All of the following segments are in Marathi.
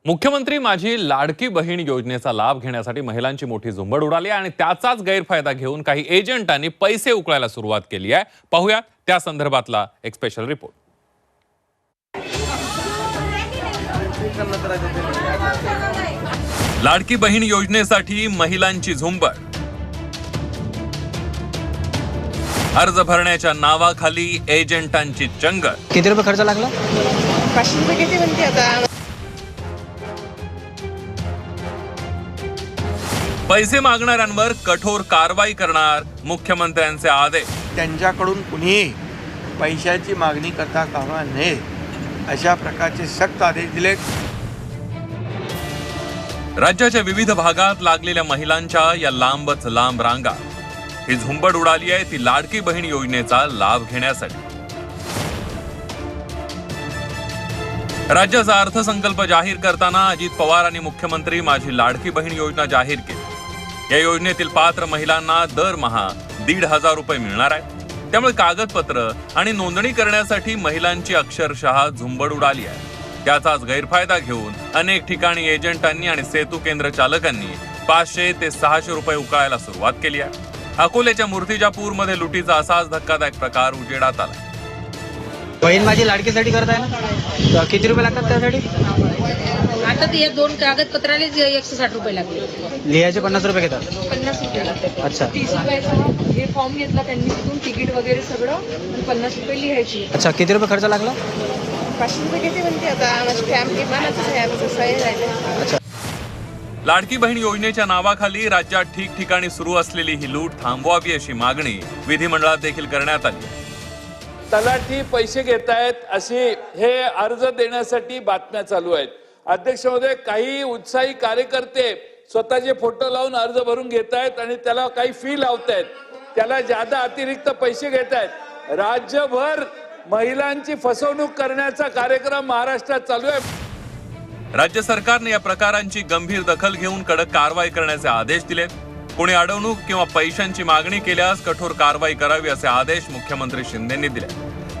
मुख्यमंत्री माझी लाडकी बहीण योजनेचा लाभ घेण्यासाठी महिलांची मोठी झुंबड उडाली आणि त्याचाच गैरफायदा घेऊन काही एजंटांनी पैसे उकळायला सुरुवात केली आहे। पाहूया त्या संदर्भातला एक स्पेशल रिपोर्ट। लाडकी बहीण योजनेसाठी महिलांची झुंबड। अर्ज भरण्याच्या नावाखाली एजंटांची चंगळ। किती रुपये खर्च लागला? 500 रुपये किती म्हणते आता? पैसे मागणाऱ्यांवर कठोर कारवाई करणार मुख्यमंत्र्यांचे आदेश। त्यांच्याकडून कुणीही पैशाची मागणी करता कामा नये अशा प्रकारचे सक्त आदेश दिले। राज्याच्या विविध भागात लागलेल्या महिलांच्या या लांबच लांब रांगा। ही झुंबड उडाली आहे ती लाडकी बहीण योजनेचा लाभ घेण्यासाठी। राज्याचा अर्थसंकल्प जाहीर करताना अजित पवारांनी मुख्यमंत्री माझी लाडकी बहीण योजना जाहीर केली। या योजनेतील पात्र महिलांना दरमहा 1,500 रुपये मिळणार आहे। त्यामुळे कागदपत्र आणि नोंदणी करण्यासाठी महिलांची अक्षरशः झुंबड उडाली आहे। त्याचाच गैरफायदा घेऊन अनेक ठिकाणी एजंटांनी आणि सेतू केंद्र चालकांनी 500 ते 600 रुपये उकळायला सुरुवात केली आहे। अकोल्याच्या मूर्तिजापूरमध्ये लुटीचा असाच धक्कादायक प्रकार उजेडात आला। बहीण माझी लाडकीसाठी करताय ना, किती रुपये लागतात त्यासाठी? आता ते 2 कागदपत्राले 160 रुपये लागले। लिहायचे 50 रुपये घेतात? 50 रुपये लागतात। अच्छा, 30 रुपयाचा हे फॉर्म घेतला त्यांनी, तिथून तिकीट वगैरे सगळं, आणि 50 रुपये लिहायची। अच्छा, किती रुपये खर्च लागला? 500 रुपये किती म्हणते आता? स्टॅम्प किमानच आहे, आमचं सही राहिले। अच्छा, लाडकी बहीण योजनेच्या नावाखाली राज्यात ठिकठिकाणी सुरू असलेली ही लूट थांबवावी अशी मागणी विधिमंडळात देखील करण्यात आली। तलाठी पैसे घेत आहेत अशी हे अर्ज देण्यासाठी बातम्या चालू आहेत। अध्यक्ष महोदय, काही उत्साही कार्यकर्ते स्वतःचे फोटो लावून अर्ज भरून घेत आहेत आणि त्याला काही फी लावतायत, त्याला ज्यादा अतिरिक्त पैसे घेत आहेत। राज्यभर महिलांची फसवणूक करण्याचा कार्यक्रम महाराष्ट्रात चालू आहे। राज्य सरकारने या प्रकारांची गंभीर दखल घेऊन कडक कारवाई करण्याचे आदेश दिलेत। कोणी अडवणूक किंवा पैशांची मागणी केल्यास कठोर कारवाई करावी असे आदेश मुख्यमंत्री शिंदेंनी दिले।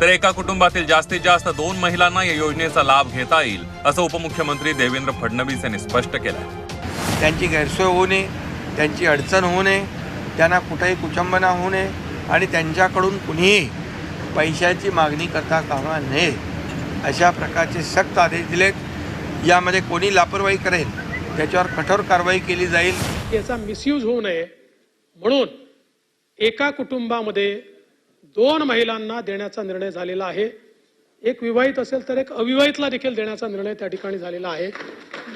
तर एका कुटुंबातील जास्तीत जास्त 2 महिलांना या योजनेचा लाभ घेता येईल असं उपमुख्यमंत्री देवेंद्र फडणवीस यांनी स्पष्ट केलं। त्यांची गैरसोय होऊ नये, त्यांची अडचण होऊ नये, त्यांना कुठेही कुचंबना होऊ नये आणि त्यांच्याकडून कुणीही पैशाची मागणी करता कामा नये अशा प्रकारचे सक्त आदेश दिलेत। यामध्ये कोणी लापरवाही करेल त्याच्यावर कठोर कारवाई केली जाईल। याचा मिसयूज होऊ नये म्हणून एका कुटुंबामध्ये 2 महिलांना देण्याचा निर्णय झालेला आहे। एक विवाहित असेल तर एक अविवाहितला देखील देण्याचा निर्णय त्या ठिकाणी झालेला आहे।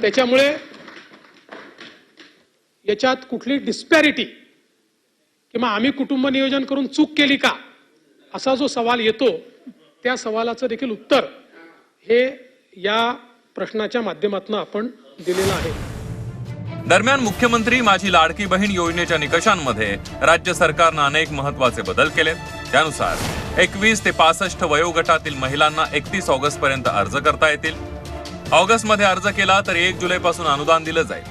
त्याच्यामुळे याच्यात कुठली डिस्पॅरिटी किंवा आम्ही कुटुंब नियोजन करून चूक केली का असा जो सवाल येतो, त्या सवालाचं देखील उत्तर हे या प्रश्नाच्या माध्यमातून आपण दिलेलं आहे। दरम्यान मुख्यमंत्री माझी लाडकी बहीण योजनेच्या निकषांमध्ये राज्य सरकारनं अनेक महत्त्वाचे बदल केलेत। त्यानुसार 21 ते 65 वयोगटातील महिलांना 31 ऑगस्ट पर्यंत अर्ज करता येतील। ऑगस्ट मध्ये अर्ज केला तर 1 जुलैपासून अनुदान दिलं जाईल।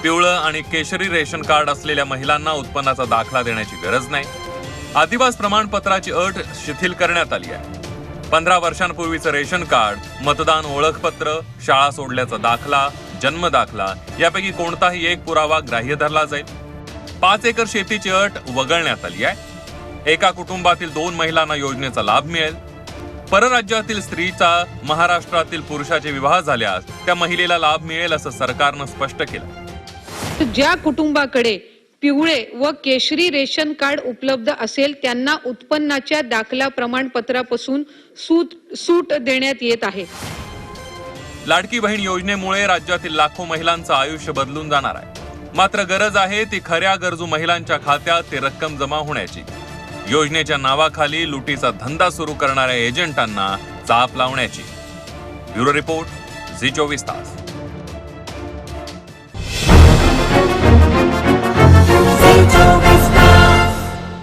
पिवळं आणि केशरी रेशन कार्ड असलेल्या महिलांना उत्पन्नाचा दाखला देण्याची गरज नाही। आदिवासी प्रमाणपत्राची अट शिथिल करण्यात आली आहे। 15 वर्षांपूर्वीचं रेशन कार्ड, मतदान ओळखपत्र, शाळा सोडल्याचा दाखला, जन्म दाखला यापैकी कोणताही एक पुरावा ग्राह्य धरला जाईल। 5 एकर शेतीची अट वगळण्यात आली आहे। एका कुटुंबातील 2 महिलांना योजनेचा लाभ मिळेल। परराज्यातील स्त्रीचा महाराष्ट्रातील पुरुषाचे विवाह झाल्यास त्या महिलेला लाभ मिळेल असं सरकारनं स्पष्ट केलं। ज्या कुटुंबाकडे पिवळे व केशरी रेशन कार्ड उपलब्ध असेल त्यांना उत्पन्नाच्या दाखला प्रमाणपत्रापासून सूट देण्यात येत आहे। लाडकी बहीण योजनेमुळे राज्यातील लाखो महिलांचं आयुष्य बदलून जाणार आहे। मात्र गरज आहे ती खऱ्या गरजू महिलांच्या खात्यात ते रक्कम जमा होण्याची। योजनेच्या नावाखाली लुटीचा धंदा सुरू करणाऱ्या एजंटांना चाप लावण्याची। ब्युरो रिपोर्ट, झी 24 तास।